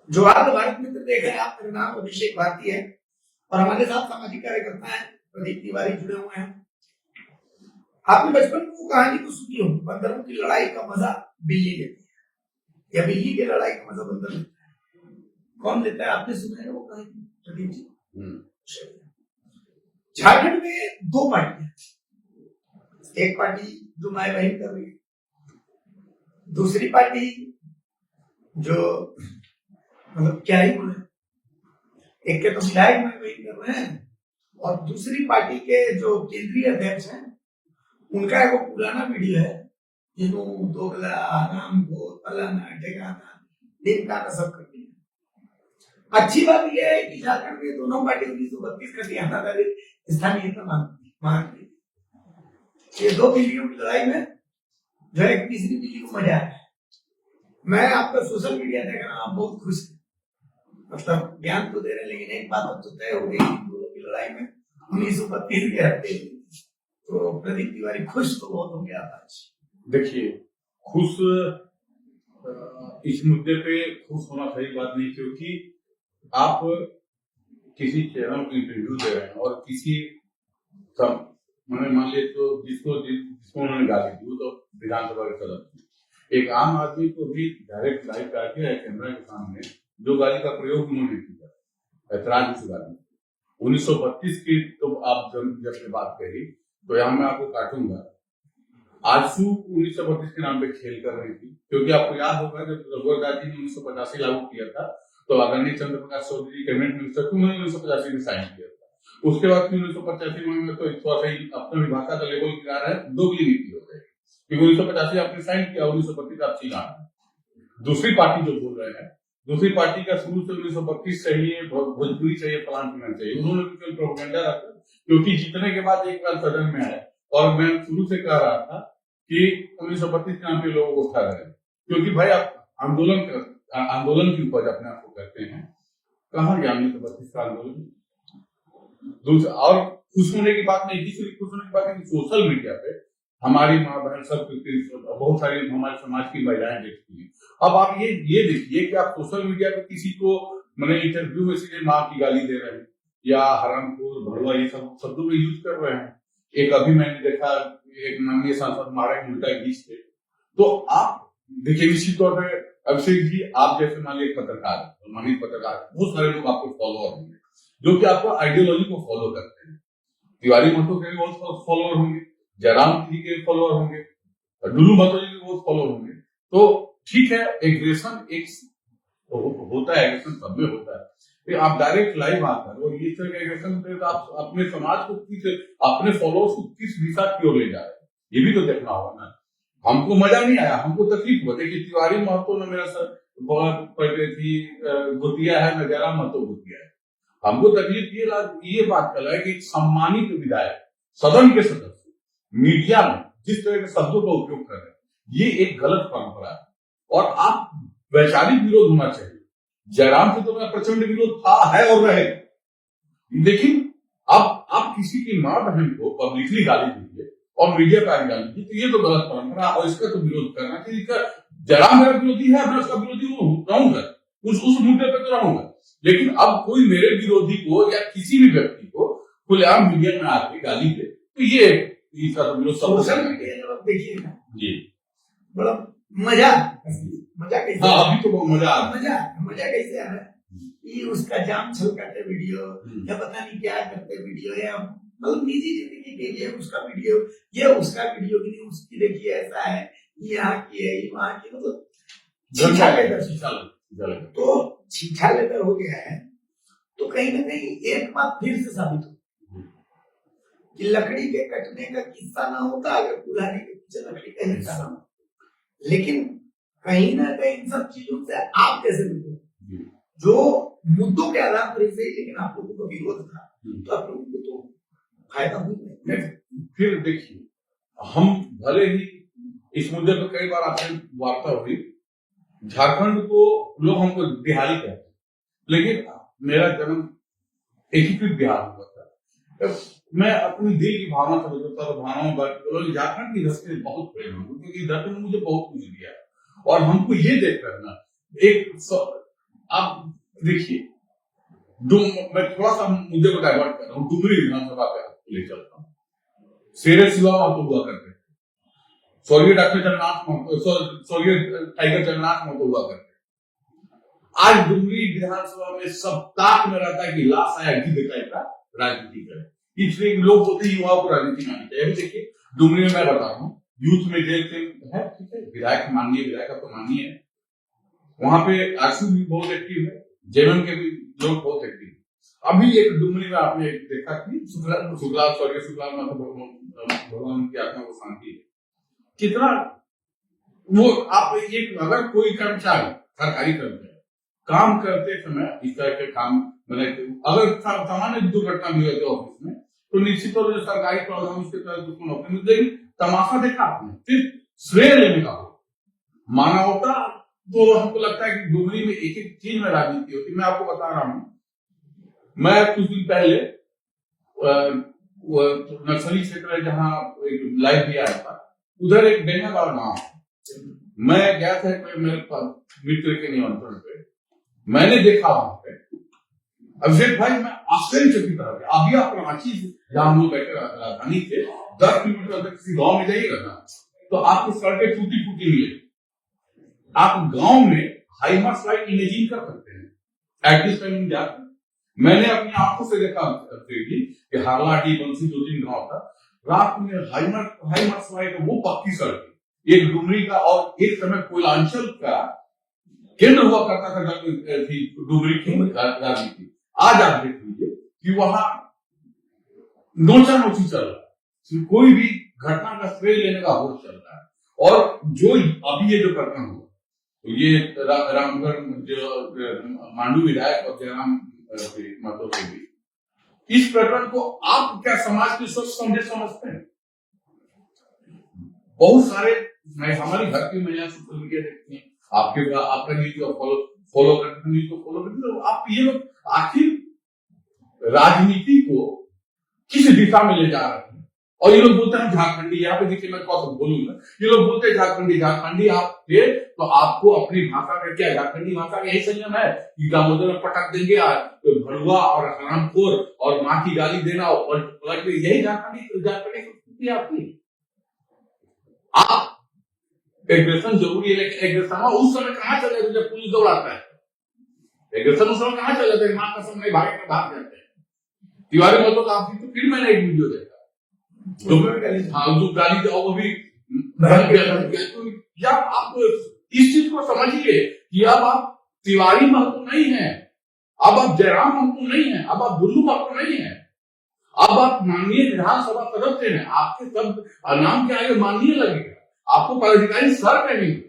जो आप भारत मित्र देख रहे हैं, आप, मेरा नाम अभिषेक भारती है और हमारे साथ सामाजिक कार्यकर्ता है प्रदीप तिवारी जुड़े हुए हैं। आपने बचपन में वो कहानी तो सुनी होगी, बंदरों की लड़ाई का मजा बिल्ली लेती है या बिल्ली की लड़ाई का मजा बंदर लेता है। कौन लेता है? आपने सुना है वो कहानी प्रदीप जी? झारखंड में दो पार्टियां, एक पार्टी जो माए बहन कर रही है, दूसरी पार्टी जो मतलब क्या ही बोले, एक के तो विधायक माए बहन कर रहे हैं और दूसरी पार्टी के जो केंद्रीय अध्यक्ष हैं उनका एक पुराना वीडियो है, जिन्हों दोगला आराम को फलाना ठिकाना ढिमकाना सब कर दिया। अच्छी बात यह है कि झारखंड में दोनों पार्टी 1932 का सियानादारी स्थानीयता मानती है। ये दो बिल्लियों की लड़ाई में जो एक तीसरी बिल्ली को मजा आया। मैं आपका सोशल मीडिया देख रहा हूं, आप बहुत खुश हैं, मतलब ज्ञान तो दे रहे हैं, लेकिन एक बात अब तो तय हो गई, दोनों की लड़ाई में 1932 के हत्या। तो प्रदीप तिवारी खुश तो बहुत हो गया आज। देखिए, खुश इस मुद्दे पे खुश होना सही बात नहीं, क्योंकि आप किसी चैनल को इंटरव्यू दे रहे हैं और किसी मैंने मान लिया तो जिसको उन्होंने गाली दी, वो तो विधानसभा के सदस्य, एक आम आदमी को भी डायरेक्ट लाइव करके कैमरा के सामने जो गाली का प्रयोग उन्होंने किया, ऐतराज उस गाली 1932 की तो आप जब बात कही तो यहाँ मैं आपको काटूंगा। आजसू 1932 के नाम पे खेल कर रही थी, क्योंकि आपको याद होगा जब रघुवर दास जी ने 1985 लागू किया था तो आदरणीय चंद्र प्रकाश चौधरी कैबिनेट मिनिस्टर थे, उन्होंने 1985 में साइन किया था। उसके बाद 1985 में तो थोड़ा सा अपने भाषा का लेवल गिरा रहा है, दोगली नीति हो गई, क्योंकि 1985 आपने साइन किया, 1932 आप चीना। दूसरी पार्टी जो बोल रहे हैं, दूसरी पार्टी का शुरू से 1932 चाहिए, भोजपुरी चाहिए, फलान पीना चाहिए, उन्होंने भी प्रोपेगेंडा रखा, क्योंकि जीतने के बाद एक बार सदन में आए और मैं शुरू से कह रहा था कि 1932 के नाम पे लोगों को उठा रहे हैं, क्योंकि भाई आप आंदोलन की उपज अपने आप को करते हैं, कहाँ गया 1932 का आंदोलन? दूसरा और खुश होने की बात नहीं, दूसरी खुश होने की बात नहीं, सोशल मीडिया पे हमारी माँ बहन सब बहुत सारी हमारे समाज की महिलाएं देखती हैं। अब आप ये देखिए कि आप सोशल मीडिया पे किसी को मैंने इंटरव्यू में सीधे माँ की गाली दे रहे हैं या हरामखोर भड़वा ये सब शब्दों में यूज कर रहे हैं। एक अभी मैंने देखा एक माननीय सांसद मारे उल्टा घींच थे, तो आप देखिए निश्चित तौर पर अभिषेक जी आप जैसे मान लीजिए पत्रकार, सम्मानित पत्रकार, बहुत सारे लोग आपको फॉलोअर होंगे जो कि आपको आइडियोलॉजी को फॉलो करते हैं। तिवारी महतो के भी बहुत फॉलोअर होंगे, जयराम जी के फॉलोअर होंगे, डुल्लू महतो जी के बहुत फॉलोअर होंगे। तो ठीक है, एग्रेशन एक होता है, एग्रेशन सब में होता है, आप डायरेक्ट लाइव आकर और ये तरह एग्रेशन तो आप अपने समाज को अपने फॉलोअर्स को किस दिशा की ओर ले जा रहे हैं, ये भी तो देखना होगा ना। हमको मजा नहीं आया, हमको तकलीफ हुआ। देखिए तिवारी महतो ने मेरा सर गोतिया है, न जयराम महतो गोतिया है। हमको तकलीफ ये बात चला है कि सम्मानित विधायक, सदन के सदस्य मीडिया में जिस तरह के शब्दों का उपयोग कर रहे हैं, ये एक गलत परंपरा है और आप वैचारिक विरोध होना चाहिए। जयराम से तो मेरा प्रचंड विरोध था, है और रहेगा, लेकिन अब आप किसी की मां बहन को पब्लिकली गाली दीजिए और मीडिया पर गाली दीजिए, तो ये तो गलत परंपरा और इसका तो विरोध करना चाहिए। जयराम मेरा विरोधी है, मैं उसका विरोधी रहूंगा, उस मुद्दे पर तो रहूंगा, लेकिन अब कोई मेरे विरोधी को या किसी भी व्यक्ति को खुलेआम मीडिया में आके गाली दे तो ये इसका तो विरोध सोशल मीडिया जब देखिए ना जी बड़ा मजा कैसे? हाँ, अभी तो मजा कैसे आ रहा है कि उसका जाम छलकाते वीडियो या पता नहीं क्या करते वीडियो, या मतलब निजी जिंदगी के लिए उसका वीडियो, ये उसका वीडियो भी नहीं, उसकी देखिए ऐसा है, यहाँ की है, वहां की, मतलब तो छीछा लेकर हो गया है। तो कहीं ना कहीं एक बात फिर से साबित हो कि लकड़ी के कटने का किस्सा ना होता अगर कुल्हाड़ी के पीछे लकड़ी का हिस्सा ना हो, लेकिन कहीं ना कहीं इन सब चीजों से आप कैसे मिले जो मुद्दों के आधार पर ही, लेकिन आप लोगों को विरोध था तो आप लोगों को तो फायदा हुआ। फिर देखिए, हम भले ही इस मुद्दे पर कई बार आपसे वार्ता हुई, झारखंड को लोग हमको बिहारी कहते हैं, लेकिन मेरा जन्म एकीकृत बिहार हुआ था। मैं अपनी दिल की भावना से बदलता था, भावनाओं झारखंड की धरती से बहुत प्रेम है, क्योंकि धरती ने मुझे बहुत कुछ दिया और हमको ये देख करना एक आप देखिए, मैं थोड़ा सा मुद्दे को डाइवर्ट कर रहा हूँ, डुमरी विधानसभा पे आपको ले चलता हूँ। शेरे शिवा महतो हुआ करते, स्वर्गीय डॉक्टर जगन्नाथ महतो, स्वर्गीय टाइगर जगन्नाथ महतो हुआ करते। आज डुमरी विधानसभा में सब ताक में रहता है कि लाश आया गिद्ध टाइप का राजनीति करे, इसलिए लोग बोलते हैं युवाओं को राजनीति में आनी चाहिए। अभी देखिए डुमरी में मैं बता रहा हूँ, यूथ में जेल है, ठीक है, विधायक माननीय विधायक तो माननीय है, वहां पे आरसू भी बहुत एक्टिव है, जेएमएम के भी लोग बहुत एक्टिव है। अभी एक डुमरी में आपने देखा कि सुखलाल स्वर्गीय सुखलाल भगवान की आत्मा को शांति है, कितना वो आप एक अगर कोई कर्मचारी सरकारी कर्मचारी काम करते समय इस तरह के काम, मतलब अगर सामान्य दुर्घटना भी होती है ऑफिस में, तो निश्चित तौर पर सरकारी प्रावधान उसके तहत उसको नौकरी मिल जाएगी। तमाशा देखा आपने, सिर्फ श्रेय लेने का हो, मानवता तो हमको लगता है कि डुमरी में एक एक चीज में राजनीति होती है। मैं आपको बता रहा हूँ, मैं कुछ दिन पहले नक्सली क्षेत्र है जहाँ लाइव भी आया था, उधर एक डेंगा वाला गाँव, मैं गया था मेरे मित्र के निमंत्रण पे, मैंने देखा वहां पे अभिषेक भाई, मैं आश्चर्यचकित रह गया। अभी आप रांची जहां हम लोग बैठे राजधानी से 10 किलोमीटर अगर किसी गांव में जाइएगा ना, तो आपको सड़कें टूटी फूटी मिलेगी। आप गांव में हाईमार्स लाइट इमेजिंग कर सकते हैं एटलीस्ट टाइम जाकर। मैंने अपनी आंखों से देखा कि हारलाटी बंसी 2-3 गांव था, रात में हाईमार्स लाइट, वो पक्की सड़क, एक डुमरी का और एक समय कोयलांचल का केंद्र हुआ करता था डुमरी की राजनीति। आज आप देख लीजिए कि वहां नोचा नोची चल रहा है, कोई भी घटना का श्रेय लेने का होश चल रहा है। और जो अभी ये जो प्रकरण हुआ, तो ये रामगढ़ मांडू विधायक और जयराम महतो के भी, इस प्रकरण को आप क्या समाज के सोच समझते हैं? बहुत सारे हमारे घर की महिला सोशल मीडिया देखती हैं, आपका न्यूज फॉलो करते, न्यूज को फॉलो करते, तो आप ये लोग आखिर राजनीति को किस दिशा में ले जा रहे हैं? और ये लोग बोलते हैं झारखंडी, यहाँ पे देखिए मैं कौन बोलूंगा, ये लोग बोलते हैं झारखंडी आप थे तो आपको अपनी भाषा का क्या, झारखंडी भाषा का यही संयम है कि दामोदर में पटक देंगे, तो भड़ुआ और हरामखोर और माँ की गाली देना, और यही झारखंडी संस्कृति आपकी। आप एग्रेशन जरूरी है, लेकिन एग्रेशन उस समय कहाँ चले थे जब पुलिस दौड़ाता है? एग्रेशन उस समय कहाँ चले थे? माँ कसम नहीं भाग जाते हैं। तिवारी महतो का आपकी, तो फिर मैंने एक वीडियो देखा जो गाली दे, वो भी या आप इस चीज को समझिए कि अब आप तिवारी महतो नहीं है, अब आप जयराम महतो नहीं है, अब आप बुल्लू महतो नहीं है, अब आप माननीय विधानसभा सदस्य हैं। आपके सब नाम के आगे माननीय लगेगा, आपको पदाधिकारी सर कहेंगे,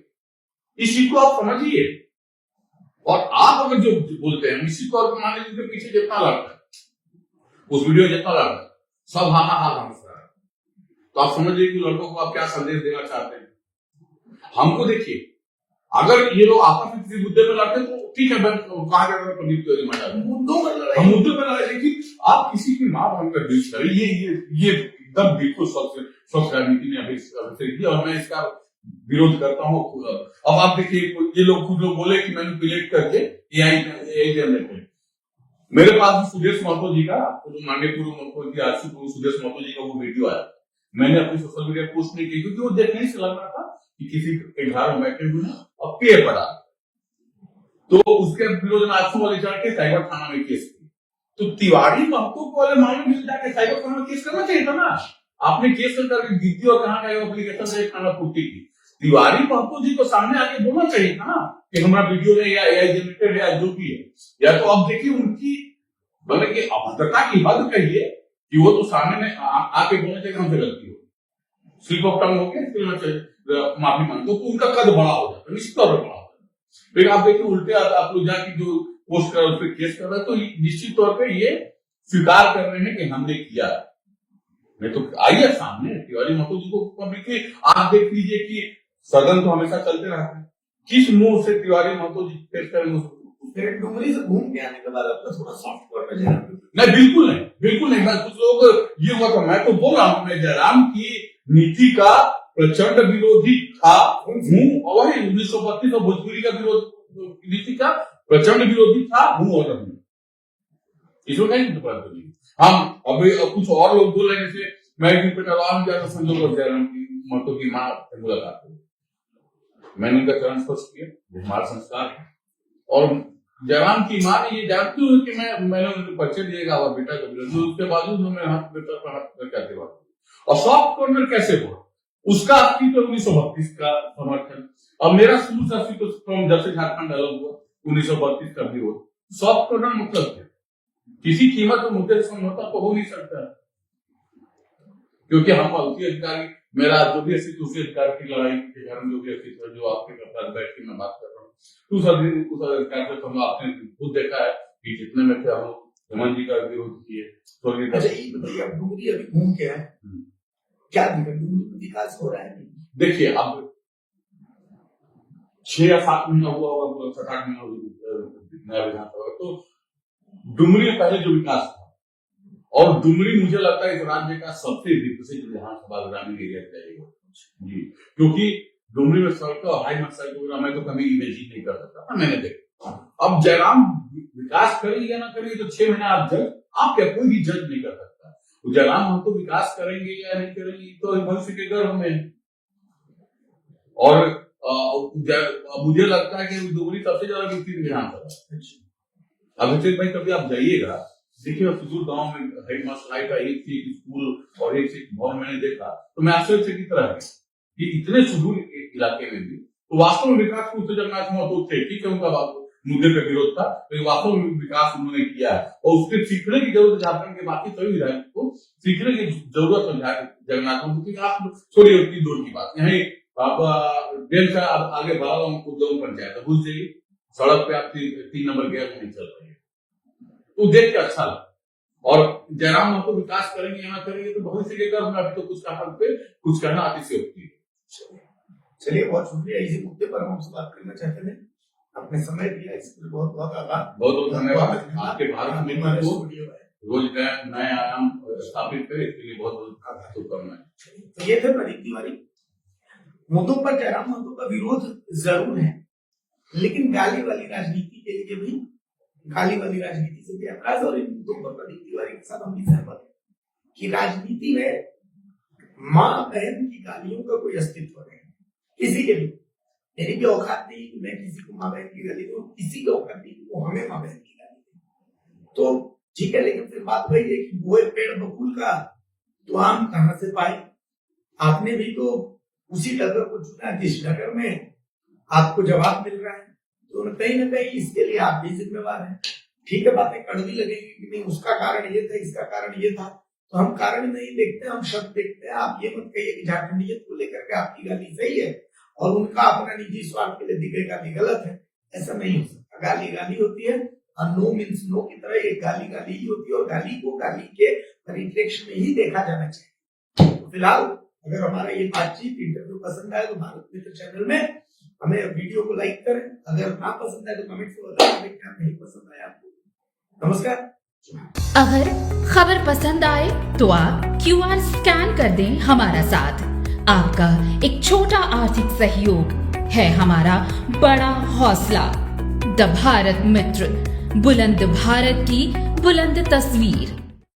इस चीज को आप समझिए। और आप अगर जो बोलते हैं, निश्चित तौर पर मान लीजिए पीछे जितना लड़ता है, उस वीडियो जितना लड़ता है, सब हा तो आप समझिए कि लड़कों को आप क्या संदेश देना चाहते हैं। हमको देखिए, अगर ये लोग आपस में किसी मुद्दे पर लड़ते तो ठीक है, मैं कहा जाता है प्रदीप तिवारी मजा मुद्दों पर लड़ाई, लेकिन आप किसी की मां बनकर बीच करें, ये एकदम बिल्कुल स्वच्छ राजनीति ने अभी की, और मैं इसका विरोध करता हूँ। अब आप देखिए, ये लोग खुद लोग बोले कि मैनिपुलेट करके एआई जनरेटेड, मेरे पास सुदेश महतो जी का, माननीय पूर्व मुख्यमंत्री सुदेश महतो जी का वो वीडियो आया, मैंने अपनी सोशल मीडिया पोस्ट नहीं की, क्योंकि वो देखने से लग रहा था कि किसी के घर में बैठे हुए हैं और पेड़ पड़ा, तो उसके विरोध में आंसू वाले जाके साइबर थाना में केस की। तो तिवारी महतो को वाले मामले में जाके साइबर थाना में केस करना चाहिए था ना। आपने केस करके दीदी और कहा गया एप्लीकेशन से थाना पूर्ति की, तिवारी महतो जी को सामने आके बोलना चाहिए था ना कि हमारा वीडियो है या एआई जनरेटेड है या जो भी है। या तो अब देखिए उनकी मतलब कि अभद्रता की हद कहिए कि वो तो सामने में आके बोलना चाहिए हमसे गलती हो, स्लिप ऑफ टंग हो गया, माफी मांगो, तो उनका कद बड़ा हो जाता है, निश्चित तौर पर बड़ा होता है। फिर आप देखिए उल्टे आप लोग जाके जो पोस्ट कर उस पर केस कर रहे हैं, तो निश्चित तौर पर ये स्वीकार कर रहे हैं कि हमने किया। नहीं तो आइए सामने तिवारी महतो जी को पब्लिकली आप देख लीजिए कि सदन तो हमेशा चलते रहता है, किस मुंह से तिवारी महतो जी पेश करेंगे? डुमरी से घूम के आने के बाद आपका थोड़ा सॉफ्ट कॉर्नर जयराम, नहीं बिल्कुल नहीं। मैं कुछ लोग ये हुआ था, मैं तो बोल रहा हूँ, मैं जयराम की नीति का प्रचंड विरोधी था हूँ, और वही 1932 और भोजपुरी का विरोध नीति का प्रचंड विरोधी था, हूं और रहूंगा, इसमें कहीं बात नहीं। हम अभी कुछ और लोग बोल रहे हैं, जैसे मैं एक दिन पेटरवाल गया तो संजोग और जयराम की महतो की माँ से मुलाकात हुई, मैंने उनका चरण स्पर्श किया, वो हमारा संस्कार है। और जयराम की माँ ने ये जानती हुई कि मैंने उनको परिचय दिएगा और बेटा कभी, उसके बावजूद उन्होंने हाथ बेटा पर हाथ करके आशीर्वाद दिया। और सॉफ्ट कॉर्नर कैसे हुआ, उसका अस्तित्व 1932 का समर्थन, और मेरा शुरू से अस्तित्व जब से झारखंड अलग हुआ 1932 का भी हो। सॉफ्ट कॉर्नर मतलब क्या, किसी कीमत पर मुद्दे समझौता तो हो नहीं सकता, क्योंकि हम उसी अधिकारी, मेरा जो भी अस्तित्व उसी अधिकार की लड़ाई के कारण जो भी अस्तित्व है, जो आपके पास बैठ के मैं बात कर रहा हूँ, उस अधिकार से हम आपने खुद देखा है कि जितने में थे हम हेमंत जी का विरोध किए। अच्छा ये बताइए, आप डुमरी अभी घूम के आए, क्या डुमरी विकास हो रहा है? देखिए, अब 6 या 7 महीना हुआ होगा, 7-8 महीना नया विधानसभा, तो डुमरी में पहले जो विकास था, और डुमरी मुझे लगता है इस राज्य का सबसे विकसित विधानसभा ग्रामीण एरिया जाएगा जी, क्योंकि डुमरी में सड़क और हाई मसाइल को मैं तो कभी इमेजिन नहीं कर सकता, मैंने देखा। अब जयराम विकास करेंगे या ना करेंगे तो 6 महीना आप क्या कोई भी जज नहीं कर सकता। तो जयराम हम तो विकास करेंगे या नहीं करेंगे तो भविष्य के गर्भ में। और मुझे लगता है कि डुमरी सबसे ज्यादा विकसित विधानसभा। अभिषेक भाई कभी आप जाइएगा, देखिए सुदूर गांव में हेड मास्टर का एक से एक स्कूल और एक से एक भवन मैंने देखा, तो मैं आश्चर्यचकित रहा कि इतने सुदूर इलाके में भी तो वास्तव में विकास को जगन्नाथ महतो थे, ठीक है, उनका मुद्दे का विरोध था, लेकिन वास्तव में विकास उन्होंने किया है, और उसके सीखने की जरूरत झारखंड के बाकी सभी विधायक को सीखने की जरूरत है जगन्नाथ महतो की। आप छोड़िए उतनी दूर की बात, यहाँ आप डेल का आगे बढ़ा उद्योग पंचायत है, भूल जाइए, सड़क पे आप 3 नंबर गैस नहीं चल रही है, तो देख के अच्छा लगा। और जयराम महतो विकास करेंगे यहाँ करेंगे तो भविष्य के गर्भ में, अभी तो कुछ कारण पे कुछ कहना अतिशयोक्ति है। चलिए, बहुत शुक्रिया, इसी मुद्दे पर हम आपसे बात करना चाहते थे, अपने समय दिया, इसके लिए बहुत बहुत आभार, बहुत बहुत धन्यवाद। आपके भारत में रोज नए आयाम स्थापित करे, इसके लिए बहुत बहुत शुभकामनाएं। तो ये थे प्रदीप तिवारी। मुद्दों पर जयराम महतो का विरोध जरूर है, लेकिन गाली वाली राजनीति के लिए भी, गाली वाली राजनीति से भी ऐतराज, और इन मुद्दों पर प्रदीप तिवारी के साथ हम भी सहमत हैं कि राजनीति में माँ बहन की गालियों का कोई अस्तित्व नहीं, किसी के भी। मेरी भी औकात नहीं कि मैं किसी को माँ बहन की गाली दूं, किसी की औकात नहीं कि वो हमें माँ बहन की गाली दे। तो ठीक है, लेकिन फिर बात वही है कि बोए पेड़ बकुल का तो आम कहां से पाए। आपने भी तो उसी डगर को चुना जिस डगर में आपको जवाब मिल रहा है, तो कहीं ना कहीं इसके लिए आप भी जिम्मेवार हैं। ठीक है, बातें कड़वी लगेगी कि नहीं उसका कारण ये था, इसका कारण ये था, तो हम कारण नहीं देखते, हम शब्द देखते हैं। आप ये मत कहिए कि झारखंडियत को लेकर के आपकी गाली सही है और उनका अपना निजी स्वार्थ के लिए दी गई गाली गलत है, ऐसा नहीं हो सकता। गाली गाली होती है, और नो मीन्स नो की तरह एक गाली गाली ही होती है, और गाली को गाली के परिप्रेक्ष्य में ही देखा जाना चाहिए। तो फिलहाल अगर हमारा ये बातचीत इंटरव्यू पसंद आए तो भारत मित्र चैनल में हमें वीडियो को लाइक करें, अगर ना पसंद आए तो कमेंट से बताएं क्या नहीं पसंद आया आपको। नमस्कार। अगर खबर पसंद आए तो आप QR स्कैन कर दें हमारा साथ। आपका एक छोटा आर्थिक सहयोग है हमारा बड़ा हौसला। द भारत मित्र, बुलंद भारत की बुलंद तस्वीर।